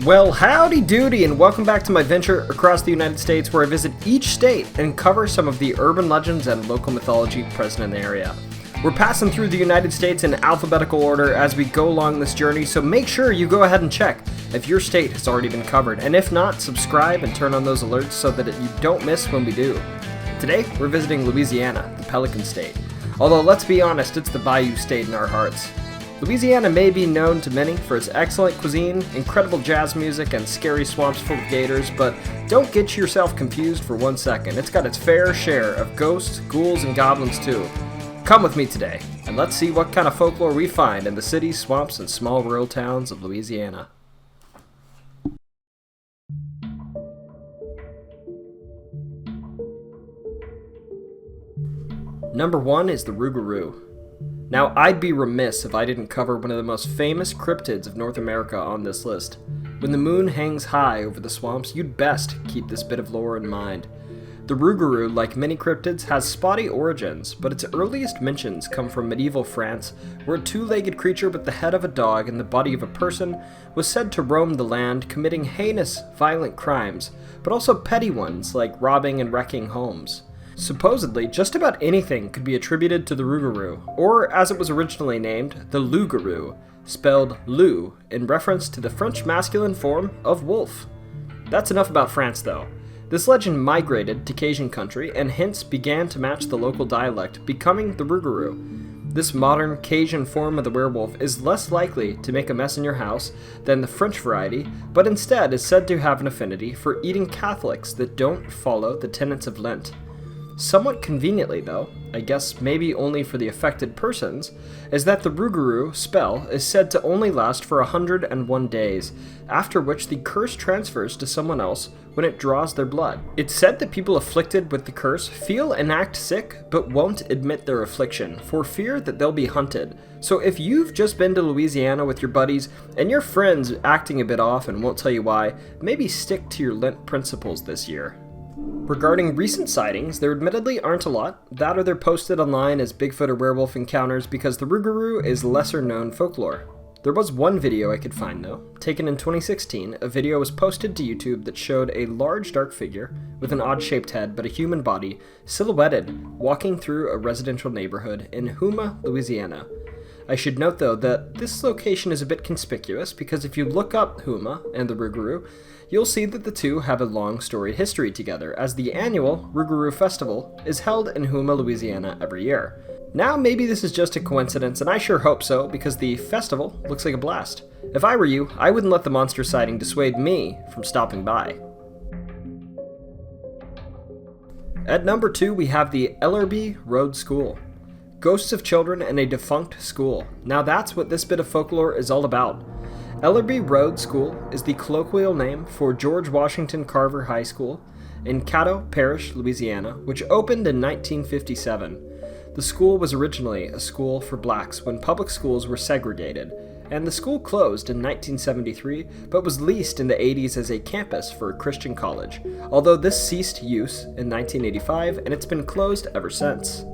Well, howdy doody, and welcome back to my venture across the United States, where I visit each state and cover some of the urban legends and local mythology present in the area. We're passing through the United States in alphabetical order as we go along this journey, so make sure you go ahead and check if your state has already been covered, and if not, subscribe and turn on those alerts so that you don't miss when we do. Today, we're visiting Louisiana, the Pelican State. Although, let's be honest, it's the Bayou State in our hearts. Louisiana may be known to many for its excellent cuisine, incredible jazz music, and scary swamps full of gators, but don't get yourself confused for 1 second. It's got its fair share of ghosts, ghouls, and goblins too. Come with me today, and let's see what kind of folklore we find in the cities, swamps, and small rural towns of Louisiana. Number 1 is the Rougarou. Now, I'd be remiss if I didn't cover one of the most famous cryptids of North America on this list. When the moon hangs high over the swamps, you'd best keep this bit of lore in mind. The Rougarou, like many cryptids, has spotty origins, but its earliest mentions come from medieval France, where a two-legged creature with the head of a dog and the body of a person was said to roam the land, committing heinous, violent crimes, but also petty ones like robbing and wrecking homes. Supposedly, just about anything could be attributed to the Rougarou, or as it was originally named, the Lougarou, spelled loup, in reference to the French masculine form of wolf. That's enough about France though. This legend migrated to Cajun country and hence began to match the local dialect, becoming the Rougarou. This modern Cajun form of the werewolf is less likely to make a mess in your house than the French variety, but instead is said to have an affinity for eating Catholics that don't follow the tenets of Lent. Somewhat conveniently though, I guess maybe only for the affected persons, is that the Rougarou spell is said to only last for 101 days, after which the curse transfers to someone else when it draws their blood. It's said that people afflicted with the curse feel and act sick, but won't admit their affliction, for fear that they'll be hunted. So if you've just been to Louisiana with your buddies, and your friend's acting a bit off and won't tell you why, maybe stick to your Lent principles this year. Regarding recent sightings, there admittedly aren't a lot. That or they're posted online as Bigfoot or werewolf encounters because the Rougarou is lesser known folklore. There was one video I could find though. Taken in 2016, a video was posted to YouTube that showed a large dark figure with an odd-shaped head but a human body silhouetted walking through a residential neighborhood in Houma, Louisiana. I should note though that this location is a bit conspicuous because if you look up Houma and the Rougarou, you'll see that the two have a long storied history together, as the annual Rougarou Festival is held in Houma, Louisiana every year. Now maybe this is just a coincidence, and I sure hope so, because the festival looks like a blast. If I were you, I wouldn't let the monster sighting dissuade me from stopping by. At number 2 we have the Ellerbe Road School. Ghosts of children in a defunct school. Now that's what this bit of folklore is all about. Ellerbe Road School is the colloquial name for George Washington Carver High School in Caddo, Parish, Louisiana, which opened in 1957. The school was originally a school for blacks when public schools were segregated, and the school closed in 1973 but was leased in the 80s as a campus for a Christian college, although this ceased use in 1985 and it's been closed ever since.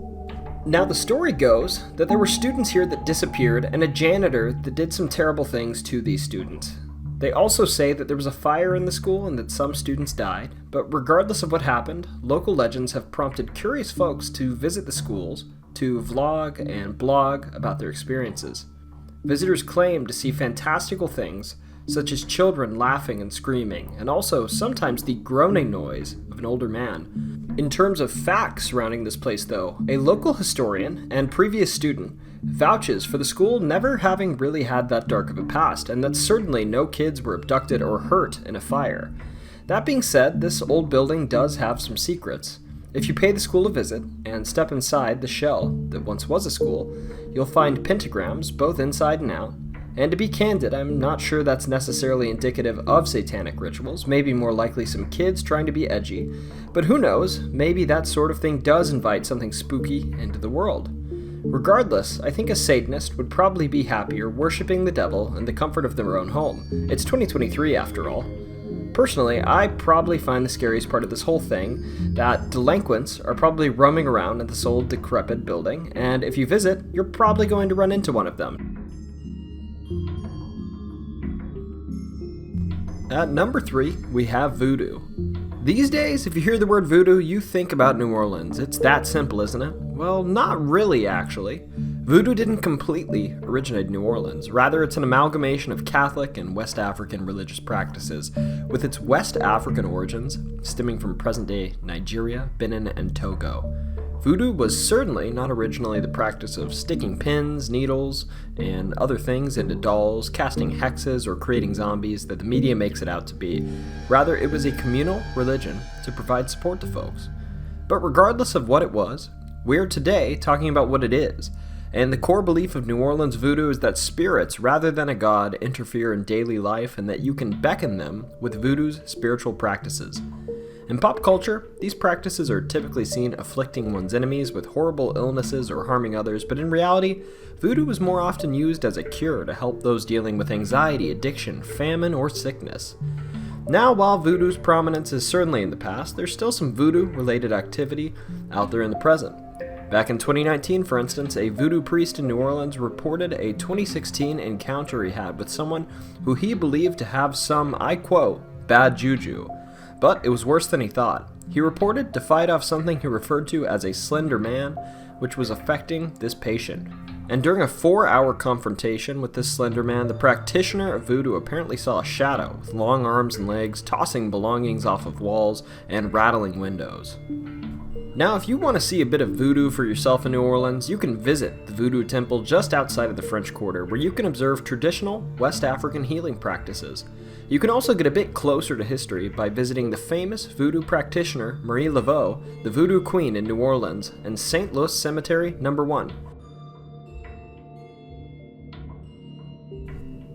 Now the story goes that there were students here that disappeared and a janitor that did some terrible things to these students. They also say that there was a fire in the school and that some students died, but regardless of what happened, local legends have prompted curious folks to visit the schools, to vlog and blog about their experiences. Visitors claim to see fantastical things, such as children laughing and screaming, and also sometimes the groaning noise of an older man. In terms of facts surrounding this place though, a local historian and previous student vouches for the school never having really had that dark of a past, and that certainly no kids were abducted or hurt in a fire. That being said, this old building does have some secrets. If you pay the school a visit and step inside the shell that once was a school, you'll find pentagrams both inside and out. And to be candid, I'm not sure that's necessarily indicative of satanic rituals, maybe more likely some kids trying to be edgy, but who knows, maybe that sort of thing does invite something spooky into the world. Regardless, I think a Satanist would probably be happier worshipping the devil in the comfort of their own home. It's 2023 after all. Personally, I probably find the scariest part of this whole thing that delinquents are probably roaming around in this old decrepit building, and if you visit, you're probably going to run into one of them. At number 3, we have Voodoo. These days, if you hear the word voodoo, you think about New Orleans. It's that simple, isn't it? Well, not really, actually. Voodoo didn't completely originate in New Orleans. Rather, it's an amalgamation of Catholic and West African religious practices, with its West African origins stemming from present-day Nigeria, Benin, and Togo. Voodoo was certainly not originally the practice of sticking pins, needles, and other things into dolls, casting hexes, or creating zombies that the media makes it out to be. Rather, it was a communal religion to provide support to folks. But regardless of what it was, we're today talking about what it is. And the core belief of New Orleans voodoo is that spirits, rather than a god, interfere in daily life and that you can beckon them with voodoo's spiritual practices. In pop culture, these practices are typically seen afflicting one's enemies with horrible illnesses or harming others, but in reality, voodoo is more often used as a cure to help those dealing with anxiety, addiction, famine, or sickness. Now, while voodoo's prominence is certainly in the past, there's still some voodoo-related activity out there in the present. Back in 2019, for instance, a voodoo priest in New Orleans reported a 2016 encounter he had with someone who he believed to have some, I quote, bad juju. But it was worse than he thought. He reported to fight off something he referred to as a slender man, which was affecting this patient. And during a 4-hour confrontation with this slender man, the practitioner of voodoo apparently saw a shadow with long arms and legs, tossing belongings off of walls and rattling windows. Now, if you want to see a bit of voodoo for yourself in New Orleans, you can visit the Voodoo Temple just outside of the French Quarter, where you can observe traditional West African healing practices. You can also get a bit closer to history by visiting the famous voodoo practitioner Marie Laveau, the Voodoo Queen in New Orleans, and St. Louis Cemetery No. 1.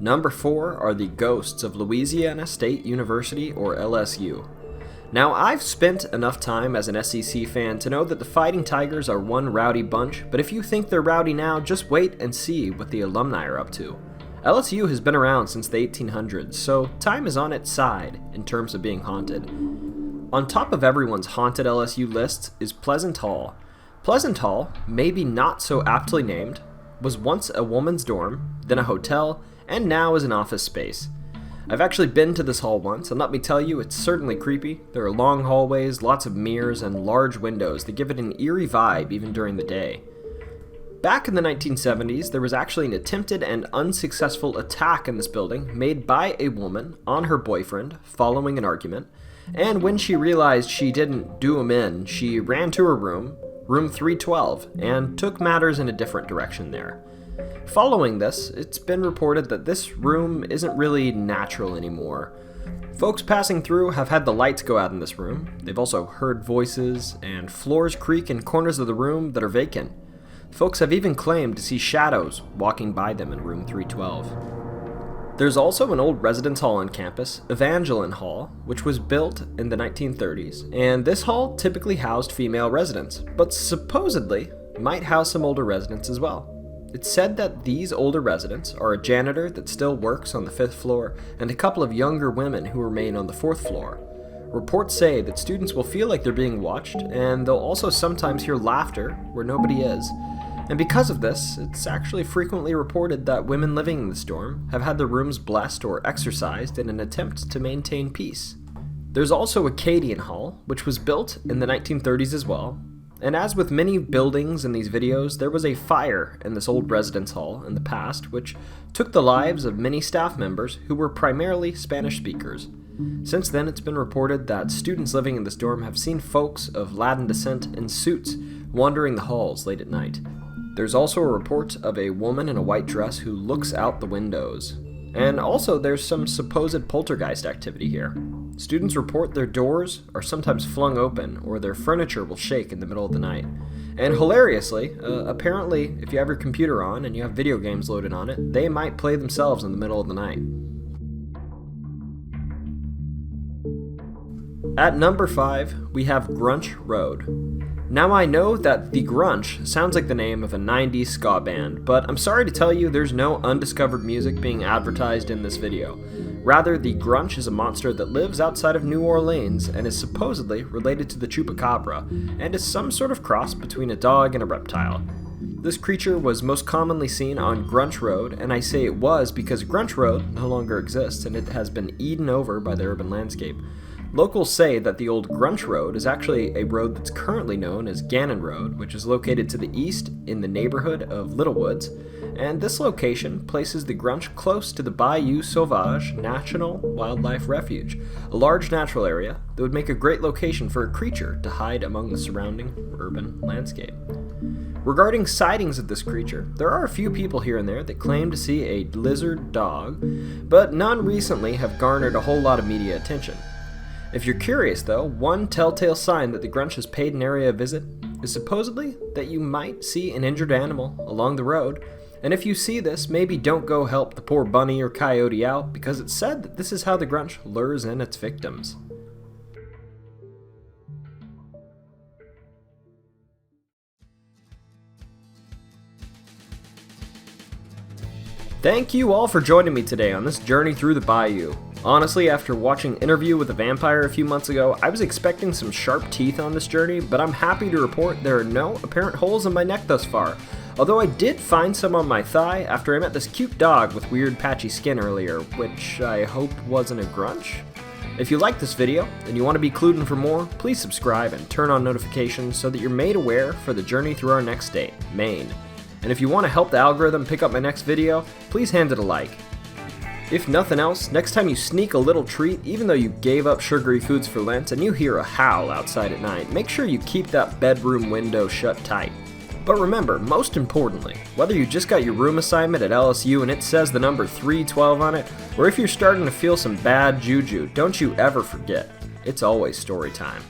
Number 4 are the ghosts of Louisiana State University, or LSU. Now, I've spent enough time as an SEC fan to know that the Fighting Tigers are one rowdy bunch, but if you think they're rowdy now, just wait and see what the alumni are up to. LSU has been around since the 1800s, so time is on its side in terms of being haunted. On top of everyone's haunted LSU lists is Pleasant Hall. Pleasant Hall, maybe not so aptly named, was once a woman's dorm, then a hotel, and now is an office space. I've actually been to this hall once, and let me tell you, it's certainly creepy. There are long hallways, lots of mirrors, and large windows that give it an eerie vibe even during the day. Back in the 1970s, there was actually an attempted and unsuccessful attack in this building made by a woman on her boyfriend following an argument, and when she realized she didn't do him in, she ran to her room 312, and took matters in a different direction there. Following this, it's been reported that this room isn't really natural anymore. Folks passing through have had the lights go out in this room. They've also heard voices, and floors creak in corners of the room that are vacant. Folks have even claimed to see shadows walking by them in room 312. There's also an old residence hall on campus, Evangeline Hall, which was built in the 1930s, and this hall typically housed female residents, but supposedly might house some older residents as well. It's said that these older residents are a janitor that still works on the 5th floor and a couple of younger women who remain on the 4th floor. Reports say that students will feel like they're being watched, and they'll also sometimes hear laughter where nobody is. And because of this, it's actually frequently reported that women living in this dorm have had their rooms blessed or exorcised in an attempt to maintain peace. There's also Acadian Hall, which was built in the 1930s as well. And as with many buildings in these videos, there was a fire in this old residence hall in the past, which took the lives of many staff members who were primarily Spanish speakers. Since then, it's been reported that students living in this dorm have seen folks of Latin descent in suits wandering the halls late at night. There's also a report of a woman in a white dress who looks out the windows. And also, there's some supposed poltergeist activity here. Students report their doors are sometimes flung open, or their furniture will shake in the middle of the night. And hilariously, apparently, if you have your computer on and you have video games loaded on it, they might play themselves in the middle of the night. At number 5, we have Grunch Road. Now I know that the Grunch sounds like the name of a 90s ska band, but I'm sorry to tell you there's no undiscovered music being advertised in this video. Rather, the Grunch is a monster that lives outside of New Orleans and is supposedly related to the Chupacabra, and is some sort of cross between a dog and a reptile. This creature was most commonly seen on Grunch Road, and I say it was because Grunch Road no longer exists and it has been eaten over by the urban landscape. Locals say that the old Grunch Road is actually a road that's currently known as Gannon Road, which is located to the east in the neighborhood of Little Woods, and this location places the Grunch close to the Bayou Sauvage National Wildlife Refuge, a large natural area that would make a great location for a creature to hide among the surrounding urban landscape. Regarding sightings of this creature, there are a few people here and there that claim to see a lizard dog, but none recently have garnered a whole lot of media attention. If you're curious though, one telltale sign that the Grunch has paid an area a visit is supposedly that you might see an injured animal along the road, and if you see this, maybe don't go help the poor bunny or coyote out, because it's said that this is how the Grunch lures in its victims. Thank you all for joining me today on this journey through the bayou. Honestly, after watching Interview with a Vampire a few months ago, I was expecting some sharp teeth on this journey, but I'm happy to report there are no apparent holes in my neck thus far. Although I did find some on my thigh after I met this cute dog with weird patchy skin earlier, which I hope wasn't a Grunch. If you like this video and you want to be clued in for more, please subscribe and turn on notifications so that you're made aware for the journey through our next state, Maine. And if you want to help the algorithm pick up my next video, please hand it a like. If nothing else, next time you sneak a little treat, even though you gave up sugary foods for Lent and you hear a howl outside at night, make sure you keep that bedroom window shut tight. But remember, most importantly, whether you just got your room assignment at LSU and it says the number 312 on it, or if you're starting to feel some bad juju, don't you ever forget, it's always story time.